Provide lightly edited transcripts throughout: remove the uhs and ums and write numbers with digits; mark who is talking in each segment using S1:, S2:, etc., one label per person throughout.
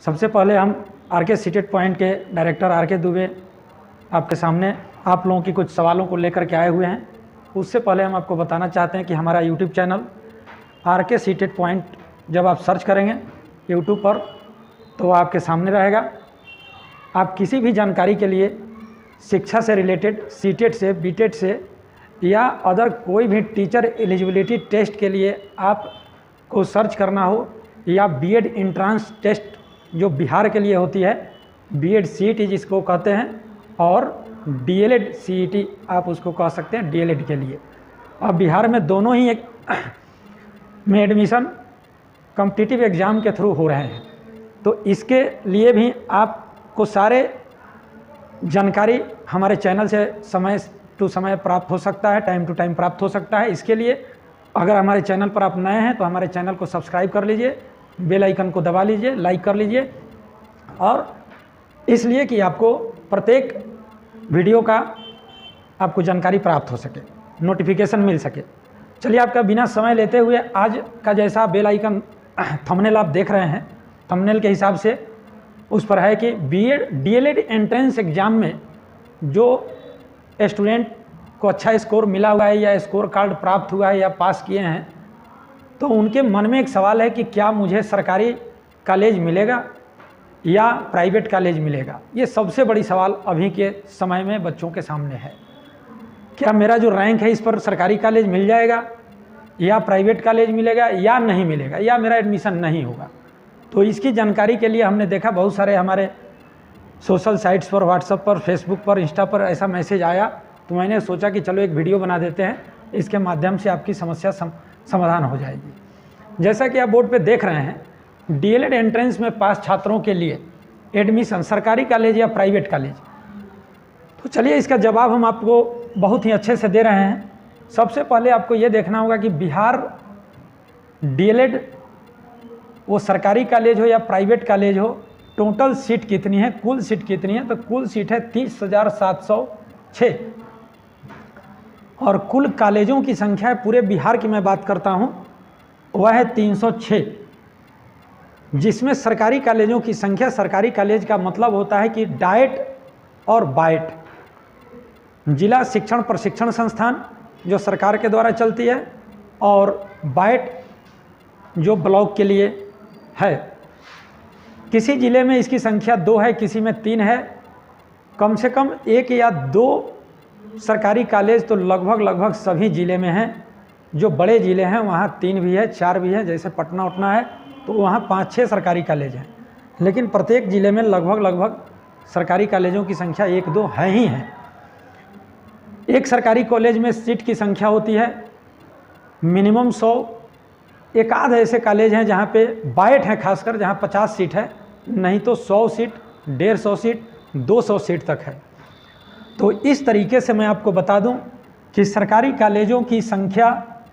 S1: सबसे पहले हम आरके सीटेड पॉइंट के डायरेक्टर आरके दुबे आपके सामने आप लोगों की कुछ सवालों को लेकर के आए हुए हैं। उससे पहले हम आपको बताना चाहते हैं कि हमारा YouTube channel RK seated point जब आप सर्च करेंगे यूट्यूब पर तो आपके सामने रहेगा। आप किसी भी जानकारी के लिए शिक्षा से रिलेटेड सीटेड से बीटेड से या अदर कोई भी टीचर एलिजिबिलिटी टेस्ट के लिए आपको सर्च करना हो या बीएड एंट्रेंस टेस्ट जो बिहार के लिए होती है, बीएड सीईटी जिसको कहते हैं, और डीएलएड सीईटी आप उसको कह सकते हैं डीएलएड के लिए। अब बिहार में दोनों ही एक में एडमिशन कॉम्पिटिटिव एग्ज़ाम के थ्रू हो रहे हैं, तो इसके लिए भी आपको सारे जानकारी हमारे चैनल से समय टू समय प्राप्त हो सकता है, टाइम टू टाइम प्राप्त हो सकता है। इसके लिए अगर हमारे चैनल पर आप नए हैं तो हमारे चैनल को सब्सक्राइब कर लीजिए, बेल आइकन को दबा लीजिए, लाइक कर लीजिए, और इसलिए कि आपको प्रत्येक वीडियो का आपको जानकारी प्राप्त हो सके, नोटिफिकेशन मिल सके। चलिए आपका बिना समय लेते हुए आज का जैसा बेल आइकन थंबनेल आप देख रहे हैं, थंबनेल के हिसाब से उस पर है कि बीएड डीएलएड एंट्रेंस एग्ज़ाम में जो स्टूडेंट को अच्छा स्कोर मिला हुआ है या स्कोर कार्ड प्राप्त हुआ है या पास किए हैं, तो उनके मन में एक सवाल है कि क्या मुझे सरकारी कॉलेज मिलेगा या प्राइवेट कॉलेज मिलेगा। ये सबसे बड़ी सवाल अभी के समय में बच्चों के सामने है। क्या मेरा जो रैंक है इस पर सरकारी कॉलेज मिल जाएगा या प्राइवेट कॉलेज मिलेगा या नहीं मिलेगा, या मेरा एडमिशन नहीं होगा। तो इसकी जानकारी के लिए हमने देखा बहुत सारे हमारे सोशल साइट्स पर, व्हाट्सएप पर, फेसबुक पर, इंस्टा पर ऐसा मैसेज आया, तो मैंने सोचा कि चलो एक वीडियो बना देते हैं, इसके माध्यम से आपकी समस्या समाधान हो जाएगी। जैसा कि आप बोर्ड पे देख रहे हैं, डीएलएड एंट्रेंस में पास छात्रों के लिए एडमिशन सरकारी कॉलेज या प्राइवेट कॉलेज, तो चलिए इसका जवाब हम आपको बहुत ही अच्छे से दे रहे हैं। सबसे पहले आपको ये देखना होगा कि बिहार डीएलएड वो सरकारी कॉलेज हो या प्राइवेट कॉलेज हो, टोटल सीट कितनी है, कुल सीट कितनी है, तो कुल सीट है 30,706 और कुल कॉलेजों की संख्या है, पूरे बिहार की मैं बात करता हूँ, वह है 306, जिसमें सरकारी कॉलेजों की संख्या, सरकारी कॉलेज का मतलब होता है कि डाइट और बाइट, जिला शिक्षण प्रशिक्षण संस्थान जो सरकार के द्वारा चलती है, और बाइट जो ब्लॉक के लिए है। किसी ज़िले में इसकी संख्या 2 है, किसी में 3 है। कम से कम 1 या 2 सरकारी कॉलेज तो लगभग सभी ज़िले में हैं। जो बड़े ज़िले हैं वहाँ 3 भी है, 4 भी है, जैसे पटना उटना है तो वहाँ 5-6 सरकारी कॉलेज हैं, लेकिन प्रत्येक ज़िले में लगभग सरकारी कॉलेजों की संख्या 1-2 है ही है। एक सरकारी कॉलेज में सीट की संख्या होती है मिनिमम 100। एक आध ऐसे कॉलेज हैं जहाँ पे बाइट है, खासकर जहाँ 50 सीट है, नहीं तो 100 सीट, 150 सीट, 200 सीट तक है। तो इस तरीके से मैं आपको बता दूं कि सरकारी कॉलेजों की संख्या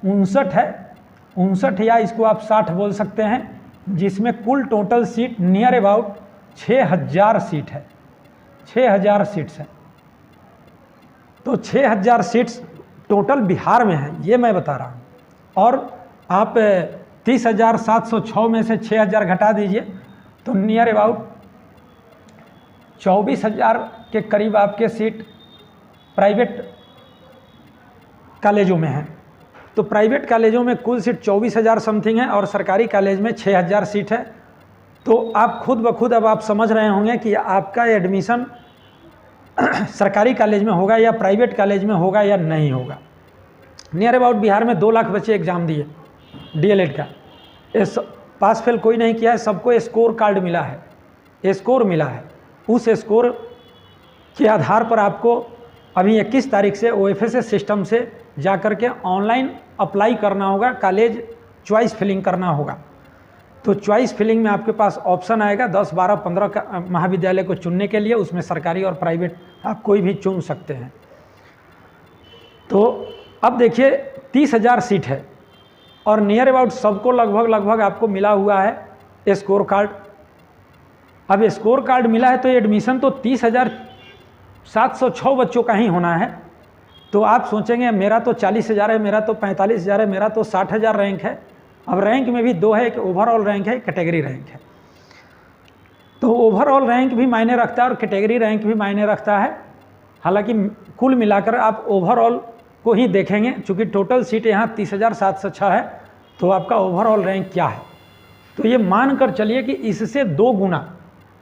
S1: 59 है, 59 या इसको आप 60 बोल सकते हैं, जिसमें कुल total seat near about 6000 seat है, 6000 सीट्स है। तो 6000 सीट्स टोटल बिहार में है, ये मैं बता रहा हूँ। और आप 30,706 में से 6000 घटा दीजिए तो नियर अबाउट 24,000 के करीब आपके सीट प्राइवेट कॉलेजों में हैं। तो प्राइवेट कॉलेजों में कुल सीट 24,000 समथिंग है और सरकारी कॉलेज में 6000 सीट है। तो आप खुद ब खुद अब आप समझ रहे होंगे कि आपका एडमिशन सरकारी कॉलेज में होगा या प्राइवेट कॉलेज में होगा या नहीं होगा। नियर अबाउट बिहार में 2 लाख बच्चे एग्ज़ाम दिए डीएलएड का, पास फेल कोई नहीं किया है, सबको स्कोर कार्ड मिला है, स्कोर मिला है। उस स्कोर के आधार पर आपको अभी 21 तारीख से ओएफएसएस सिस्टम से जा कर के ऑनलाइन अप्लाई करना होगा, कॉलेज चॉइस फिलिंग करना होगा। तो चॉइस फिलिंग में आपके पास ऑप्शन आएगा 10, 12, 15 का महाविद्यालय को चुनने के लिए, उसमें सरकारी और प्राइवेट आप कोई भी चुन सकते हैं। तो अब देखिए 30,000 सीट है और नियर अबाउट सबको लगभग आपको मिला हुआ है स्कोर कार्ड। अब स्कोर कार्ड मिला है तो एडमिशन तो 30,706 बच्चों का ही होना है। तो आप सोचेंगे मेरा तो 40,000 है, मेरा तो 45,000 है, मेरा तो 60,000 रैंक है। अब रैंक में भी 2 है, एक ओवरऑल रैंक है, एक कैटेगरी रैंक है। तो ओवरऑल रैंक भी मायने रखता है और कैटेगरी रैंक भी मायने रखता है। हालांकि कुल मिलाकर आप ओवरऑल को ही देखेंगे, चूँकि टोटल सीट यहाँ 30,706 है, तो आपका ओवरऑल रैंक क्या है। तो ये मान कर चलिए कि इससे 2 गुना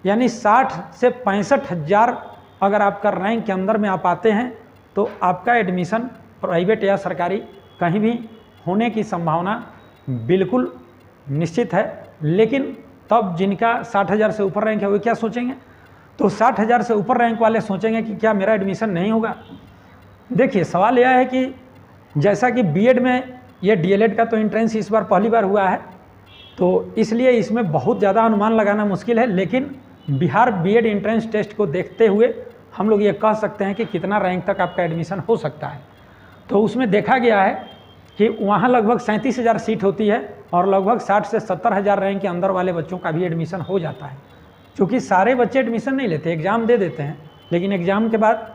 S1: यानी 60 से 65,000 अगर आपका रैंक के अंदर में आप आते हैं तो आपका एडमिशन प्राइवेट या सरकारी कहीं भी होने की संभावना बिल्कुल निश्चित है। लेकिन तब जिनका 60,000 से ऊपर रैंक है वो क्या सोचेंगे? तो 60,000 से ऊपर रैंक वाले सोचेंगे कि क्या मेरा एडमिशन नहीं होगा। देखिए सवाल यह है कि जैसा कि बीएड में ये डीएलएड का तो एंट्रेंस इस बार पहली बार हुआ है, तो इसलिए इसमें बहुत ज़्यादा अनुमान लगाना मुश्किल है। लेकिन बिहार बीएड एंट्रेंस टेस्ट को देखते हुए हम लोग ये कह सकते हैं कि कितना रैंक तक आपका एडमिशन हो सकता है। तो उसमें देखा गया है कि वहाँ लगभग 37,000 सीट होती है और लगभग 60 से 70,000 रैंक के अंदर वाले बच्चों का भी एडमिशन हो जाता है। क्योंकि सारे बच्चे एडमिशन नहीं लेते, एग्ज़ाम दे देते हैं, लेकिन एग्ज़ाम के बाद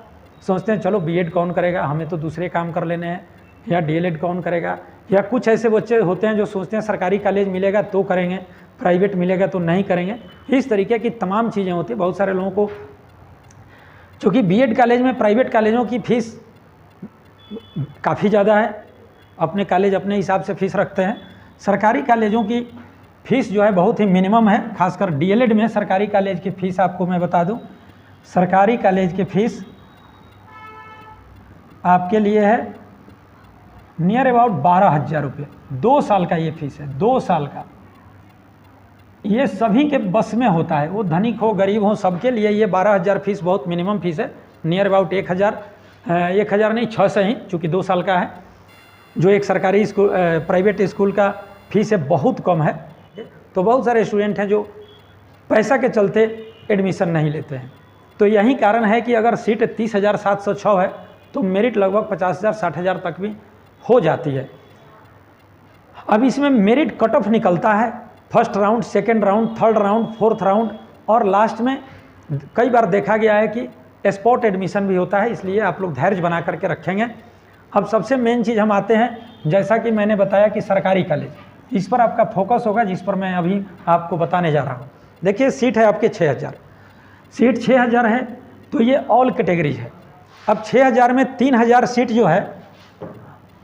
S1: सोचते हैं चलो बीएड कौन करेगा, हमें तो दूसरे काम कर लेने हैं, या डीएलएड कौन करेगा। या कुछ ऐसे बच्चे होते हैं जो सोचते हैं सरकारी कॉलेज मिलेगा तो करेंगे, प्राइवेट मिलेगा तो नहीं करेंगे। इस तरीके की तमाम चीज़ें होती हैं। बहुत सारे लोगों को चूँकि बीएड कॉलेज में प्राइवेट कॉलेजों की फ़ीस काफ़ी ज़्यादा है, अपने कॉलेज अपने हिसाब से फ़ीस रखते हैं। सरकारी कॉलेजों की फ़ीस जो है बहुत ही मिनिमम है। खासकर डीएलएड में सरकारी कॉलेज की फ़ीस आपको मैं बता दूं, सरकारी कॉलेज की फ़ीस आपके लिए है नियर अबाउट 12,000 रुपये। 2 साल का ये फीस है, 2 साल का। ये सभी के बस में होता है, वो धनिक हो गरीब हो सबके लिए ये 12,000 फीस बहुत मिनिमम फीस है। नियर अबाउट 1,000 नहीं 600 ही, चूँकि 2 साल का है। जो एक सरकारी स्कूल प्राइवेट स्कूल का फीस है बहुत कम है। तो बहुत सारे स्टूडेंट हैं जो पैसा के चलते एडमिशन नहीं लेते हैं। तो यही कारण है कि अगर सीट 30,706 है तो मेरिट लगभग 50,000 60,000 तक भी हो जाती है। अब इसमें मेरिट कट ऑफ निकलता है, first round, second round, third round, fourth round, और लास्ट में कई बार देखा गया है कि स्पॉट एडमिशन भी होता है। इसलिए आप लोग धैर्य बना करके रखेंगे। अब सबसे मेन चीज़ हम आते हैं, जैसा कि मैंने बताया कि सरकारी कॉलेज, इस पर आपका फोकस होगा, जिस पर मैं अभी आपको बताने जा रहा हूँ। देखिए सीट है आपके 6,000, सीट 6,000 है तो ये ऑल कैटेगरीज है। अब 6,000 में 3,000 सीट जो है,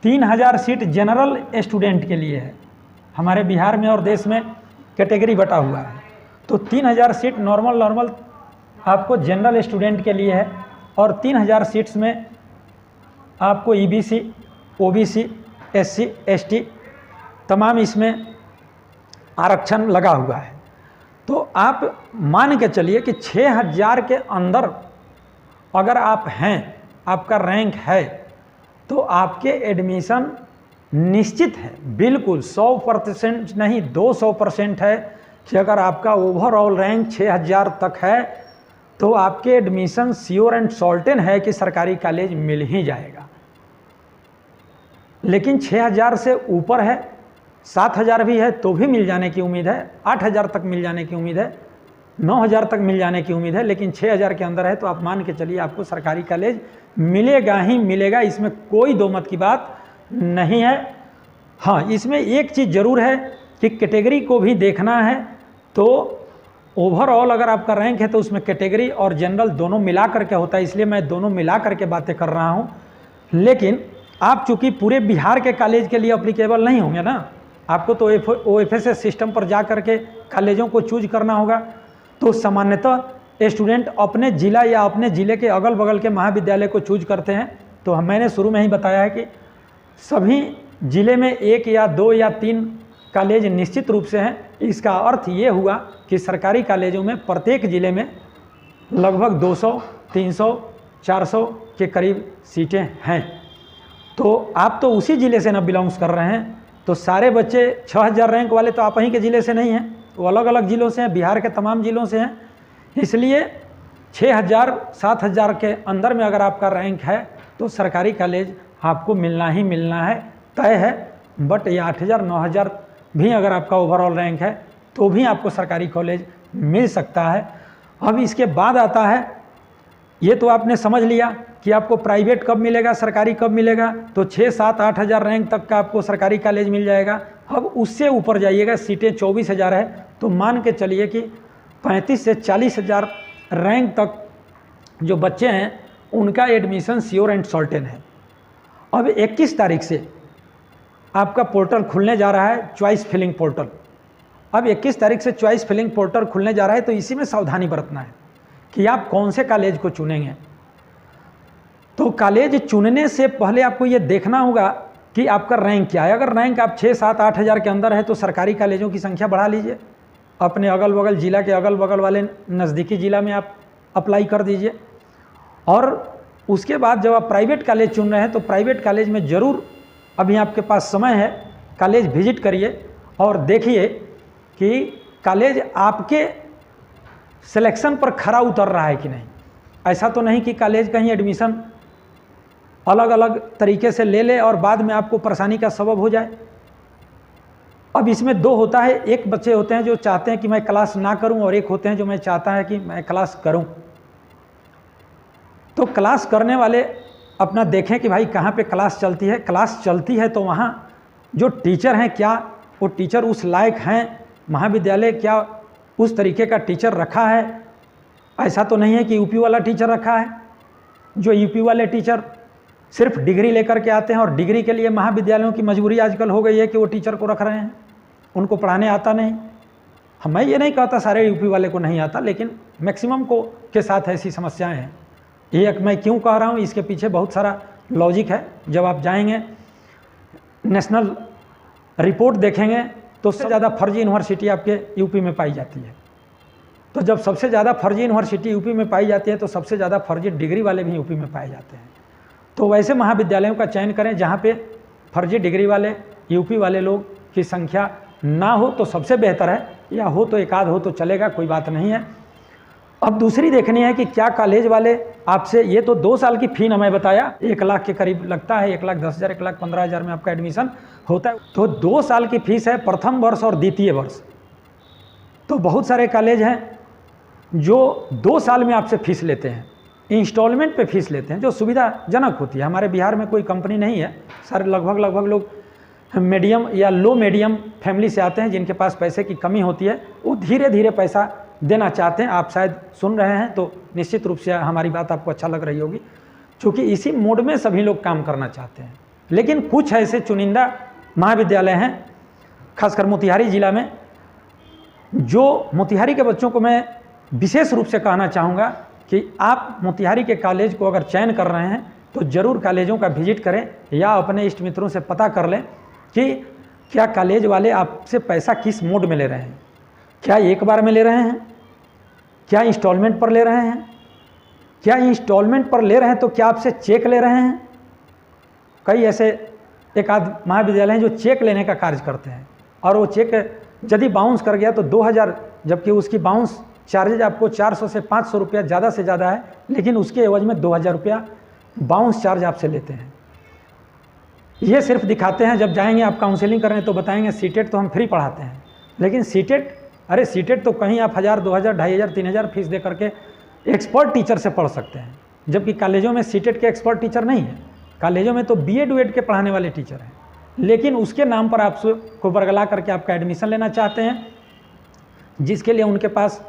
S1: 3,000 सीट जनरल स्टूडेंट के लिए है। हमारे बिहार में और देश में कैटेगरी बटा हुआ है, तो 3,000 सीट नॉर्मल आपको जनरल स्टूडेंट के लिए है, और 3,000 सीट्स में आपको ईबीसी, ओबीसी, एससी, एसटी तमाम इसमें आरक्षण लगा हुआ है। तो आप मान के चलिए कि 6,000 के अंदर अगर आप हैं, आपका रैंक है, तो आपके एडमिशन निश्चित है, बिल्कुल 100% नहीं 200% है कि अगर आपका ओवरऑल रैंक 6,000 तक है तो आपके एडमिशन श्योर एंड सर्टेन है कि सरकारी कॉलेज मिल ही जाएगा। लेकिन 6,000 से ऊपर है, 7,000 भी है तो भी मिल जाने की उम्मीद है, 8,000 तक मिल जाने की उम्मीद है, 9,000 तक मिल जाने की उम्मीद है। लेकिन 6,000 के अंदर है तो आप मान के चलिए आपको सरकारी कॉलेज मिलेगा ही मिलेगा, इसमें कोई दो मत की बात नहीं है। हाँ, इसमें एक चीज़ ज़रूर है कि कैटेगरी को भी देखना है। तो ओवरऑल अगर आपका रैंक है तो उसमें कैटेगरी और जनरल दोनों मिला करके होता है, इसलिए मैं दोनों मिला करके बातें कर रहा हूँ। लेकिन आप चूँकि पूरे बिहार के कॉलेज के लिए अप्लीकेबल नहीं होंगे ना, आपको तो OFSS सिस्टम पर जा करके कॉलेजों को चूज करना होगा। तो सामान्यतः स्टूडेंट अपने ज़िला या अपने ज़िले के अगल बगल के महाविद्यालय को चूज करते हैं। तो मैंने शुरू में ही बताया है कि सभी ज़िले में 1 या 2 या 3 कॉलेज निश्चित रूप से हैं। इसका अर्थ ये हुआ कि सरकारी कॉलेजों में प्रत्येक ज़िले में लगभग 200, 300, 400 के करीब सीटें हैं। तो आप तो उसी ज़िले से ना बिलोंग्स कर रहे हैं, तो सारे बच्चे 6,000 रैंक वाले तो आप वहीं के ज़िले से नहीं हैं, वो अलग अलग ज़िलों से हैं, बिहार के तमाम ज़िलों से हैं। इसलिए 6,000, 7,000 के अंदर में अगर आपका रैंक है तो सरकारी कॉलेज आपको मिलना ही मिलना है, तय है। बट ये 8,000, 9,000 भी अगर आपका ओवरऑल रैंक है तो भी आपको सरकारी कॉलेज मिल सकता है। अब इसके बाद आता है, ये तो आपने समझ लिया कि आपको प्राइवेट कब मिलेगा, सरकारी कब मिलेगा। तो 6, 7, 8,000 रैंक तक का आपको सरकारी कॉलेज मिल जाएगा। अब उससे ऊपर जाइएगा, सीटें 24,000 है, तो मान के चलिए कि 35 से 40,000 रैंक तक जो बच्चे हैं उनका एडमिशन श्योर एंड सर्टेन है। अब 21 तारीख से आपका पोर्टल खुलने जा रहा है, चॉइस फिलिंग पोर्टल। अब 21 तारीख से चॉइस फिलिंग पोर्टल खुलने जा रहा है, तो इसी में सावधानी बरतना है कि आप कौन से कॉलेज को चुनेंगे। तो कॉलेज चुनने से पहले आपको ये देखना होगा कि आपका रैंक क्या है। अगर रैंक आप 6, 7, 8 हज़ार के अंदर है तो सरकारी कॉलेजों की संख्या बढ़ा लीजिए, अपने अगल बगल जिला के अगल बगल वाले नज़दीकी ज़िला में आप अप्लाई कर दीजिए। और उसके बाद जब आप प्राइवेट कॉलेज चुन रहे हैं तो प्राइवेट कॉलेज में ज़रूर अभी आपके पास समय है, कॉलेज विजिट करिए और देखिए कि कॉलेज आपके सिलेक्शन पर खरा उतर रहा है कि नहीं। ऐसा तो नहीं कि कॉलेज कहीं एडमिशन अलग अलग तरीके से ले ले और बाद में आपको परेशानी का सबब हो जाए। अब इसमें दो होता है, एक बच्चे होते हैं जो चाहते हैं कि मैं क्लास ना करूं और एक होते हैं जो मैं चाहता है कि मैं क्लास करूं। तो क्लास करने वाले अपना देखें कि भाई कहाँ पे क्लास चलती है। क्लास चलती है तो वहाँ जो टीचर हैं क्या वो टीचर उस लायक हैं, महाविद्यालय क्या उस तरीके का टीचर रखा है। ऐसा तो नहीं है कि यूपी वाला टीचर रखा है, जो यूपी वाले टीचर सिर्फ डिग्री लेकर के आते हैं और डिग्री के लिए महाविद्यालयों की मजबूरी आजकल हो गई है कि वो टीचर को रख रहे हैं, उनको पढ़ाने आता नहीं। मैं ये नहीं कहता सारे यूपी वाले को नहीं आता, लेकिन मैक्सिमम को के साथ ऐसी समस्याएं हैं। ये मैं क्यों कह रहा हूँ, इसके पीछे बहुत सारा लॉजिक है। जब आप जाएंगे नेशनल रिपोर्ट देखेंगे तो सबसे ज़्यादा फर्जी यूनिवर्सिटी आपके यूपी में पाई जाती है। तो जब सबसे ज़्यादा फर्जी यूनिवर्सिटी यूपी में पाई जाती है तो सबसे ज़्यादा फर्जी डिग्री वाले भी यूपी में पाए जाते हैं। तो वैसे महाविद्यालयों का चयन करें जहाँ पे फर्जी डिग्री वाले यूपी वाले लोग की संख्या ना हो तो सबसे बेहतर है, या हो तो एक आध हो तो चलेगा, कोई बात नहीं है। अब दूसरी देखनी है कि क्या कॉलेज वाले आपसे, ये तो 2 साल की फ़ी ना मैं बताया 1 लाख के करीब लगता है, 1,10,000 1,15,000 में आपका एडमिशन होता है। तो 2 साल की फ़ीस है प्रथम वर्ष और द्वितीय वर्ष। तो बहुत सारे कॉलेज हैं जो 2 साल में आपसे फ़ीस लेते हैं, इंस्टॉलमेंट पे फीस लेते हैं, जो सुविधाजनक होती है। हमारे बिहार में कोई कंपनी नहीं है, सारे लगभग लोग मीडियम या लो मीडियम फैमिली से आते हैं, जिनके पास पैसे की कमी होती है, वो धीरे धीरे पैसा देना चाहते हैं। आप शायद सुन रहे हैं तो निश्चित रूप से हमारी बात आपको अच्छा लग रही होगी, क्योंकि इसी मोड में सभी लोग काम करना चाहते हैं। लेकिन कुछ ऐसे चुनिंदा महाविद्यालय हैं, खासकर मोतिहारी ज़िला में, जो मोतिहारी के बच्चों को मैं विशेष रूप से कहना चाहूँगा कि आप मोतिहारी के कॉलेज को अगर चयन कर रहे हैं तो ज़रूर कॉलेजों का विजिट करें या अपने इष्ट मित्रों से पता कर लें कि क्या कॉलेज वाले आपसे पैसा किस मोड में ले रहे हैं। क्या एक बार में ले रहे हैं, क्या इंस्टॉलमेंट पर ले रहे हैं, क्या इंस्टॉलमेंट पर ले रहे हैं तो क्या आपसे चेक ले रहे हैं। कई ऐसे एक आध महाविद्यालय हैं जो चेक लेने का कार्य करते हैं, और वो चेक यदि बाउंस कर गया तो 2,000, जबकि उसकी बाउंस चार्जेज आपको 400 से 500 रुपया ज़्यादा से ज़्यादा है, लेकिन उसके एवज में 2,000 रुपया बाउंस चार्ज आपसे लेते हैं। ये सिर्फ दिखाते हैं, जब जाएंगे आप काउंसलिंग करने तो बताएंगे सीटेट तो हम फ्री पढ़ाते हैं, लेकिन सीटेट, अरे सीटेट तो कहीं आप 1,000, 2,000, 2,500, 3,000 फीस दे करके एक्सपर्ट टीचर से पढ़ सकते हैं, जबकि कॉलेजों में सीटेट के एक्सपर्ट टीचर नहीं है। कॉलेजों में तो BEd UEd के पढ़ाने वाले टीचर हैं, लेकिन उसके नाम पर आपको बरगला करके आपका एडमिशन लेना चाहते हैं, जिसके लिए उनके पास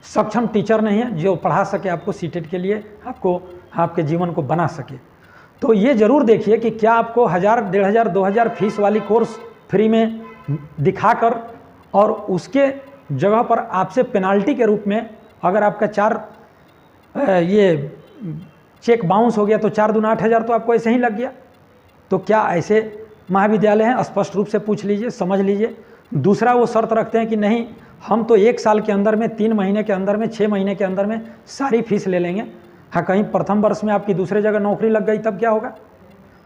S1: सक्षम टीचर नहीं है जो पढ़ा सके आपको सीटेट के लिए, आपको आपके जीवन को बना सके। तो ये ज़रूर देखिए कि क्या आपको 1,000, 1,500, 2,000 फीस वाली कोर्स फ्री में दिखाकर और उसके जगह पर आपसे पेनाल्टी के रूप में अगर आपका 4 ये चेक बाउंस हो गया तो 4 दूना 8,000 तो आपको ऐसे ही लग गया। तो क्या ऐसे महाविद्यालय हैं? स्पष्ट रूप से पूछ लीजिए, समझ लीजिए। दूसरा, वो शर्त रखते हैं कि नहीं, हम तो 1 साल के अंदर में, 3 महीने के अंदर में, 6 महीने के अंदर में सारी फीस ले लेंगे। हाँ, कहीं प्रथम वर्ष में आपकी दूसरे जगह नौकरी लग गई तब क्या होगा?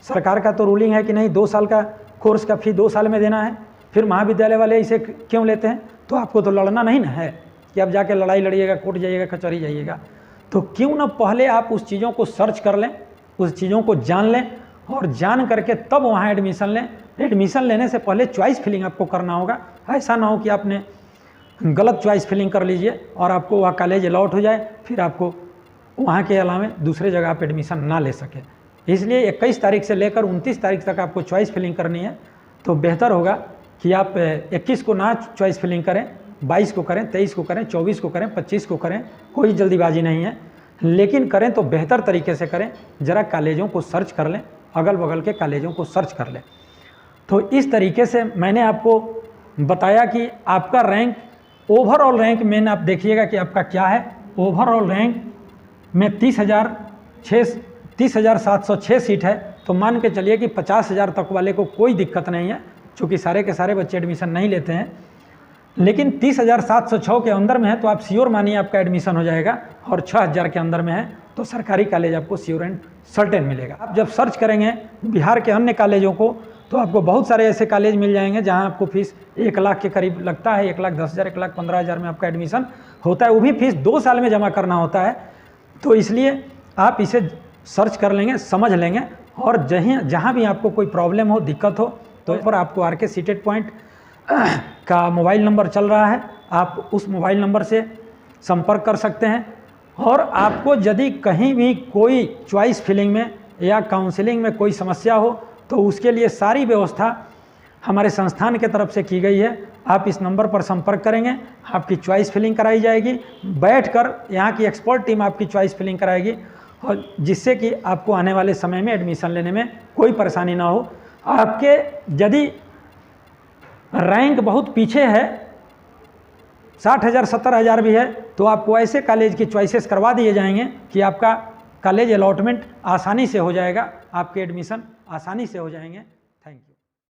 S1: सरकार का तो रूलिंग है कि नहीं, 2 साल का कोर्स का फी 2 साल में देना है। फिर महाविद्यालय वाले इसे क्यों लेते हैं? तो आपको तो लड़ना नहीं ना है कि आप जाके लड़ाई लड़िएगा, कोर्ट जाइएगा, कचहरी जाइएगा। तो क्यों ना पहले आप उस चीज़ों को सर्च कर लें, उस चीज़ों को जान लें, और जान करके तब वहाँ एडमिशन लें। एडमिशन लेने से पहले चॉइस फिलिंग आपको करना होगा। ऐसा ना हो कि आपने गलत चॉइस फिलिंग कर लीजिए और आपको वह कॉलेज अलॉट हो जाए, फिर आपको वहाँ के अलावा दूसरे जगह आप एडमिशन ना ले सके। इसलिए 21 तारीख से लेकर 29 तारीख तक आपको चॉइस फिलिंग करनी है। तो बेहतर होगा कि आप 21 को ना चॉइस फिलिंग करें 22 को करें, 23 को करें, 24 को करें, 25 को करें, कोई जल्दीबाजी नहीं है, लेकिन करें तो बेहतर तरीके से करें। ज़रा कॉलेजों को सर्च कर लें, अगल बगल के कॉलेजों को सर्च कर लें। तो इस तरीके से मैंने आपको बताया कि आपका रैंक, ओवरऑल रैंक मेन आप देखिएगा कि आपका क्या है। ओवरऑल रैंक में 30,706 सीट है, तो मान के चलिए कि 50,000 तक वाले को कोई दिक्कत नहीं है, चूँकि सारे के सारे बच्चे एडमिशन नहीं लेते हैं। लेकिन 30,706 के अंदर में है तो आप श्योर मानिए आपका एडमिशन हो जाएगा, और 6,000 के अंदर में है तो सरकारी कॉलेज आपको श्योर एंड सर्टेन मिलेगा। आप जब सर्च करेंगे बिहार के अन्य कॉलेजों को तो आपको बहुत सारे ऐसे कॉलेज मिल जाएंगे जहां आपको फीस 1 लाख के करीब लगता है, 1,10,000, 1,15,000 में आपका एडमिशन होता है। वो भी फीस 2 साल में जमा करना होता है। तो इसलिए आप इसे सर्च कर लेंगे, समझ लेंगे, और जहाँ भी आपको कोई प्रॉब्लम हो, दिक्कत हो, तो पर आपको आरके सीटेट पॉइंट का मोबाइल नंबर चल रहा है, आप उस मोबाइल नंबर से संपर्क कर सकते हैं। और आपको यदि कहीं भी कोई चॉइस फिलिंग में या काउंसलिंग में कोई समस्या हो तो उसके लिए सारी व्यवस्था हमारे संस्थान के तरफ से की गई है। आप इस नंबर पर संपर्क करेंगे, आपकी चॉइस फिलिंग कराई जाएगी, बैठकर यहाँ की एक्सपर्ट टीम आपकी चॉइस फिलिंग कराएगी, और जिससे कि आपको आने वाले समय में एडमिशन लेने में कोई परेशानी ना हो। आपके यदि रैंक बहुत पीछे है, 60,000, 70,000 भी है, तो आपको ऐसे कॉलेज की चॉइसेस करवा दिए जाएंगे कि आपका कॉलेज अलॉटमेंट आसानी से हो जाएगा, आपके एडमिशन आसानी से हो जाएंगे।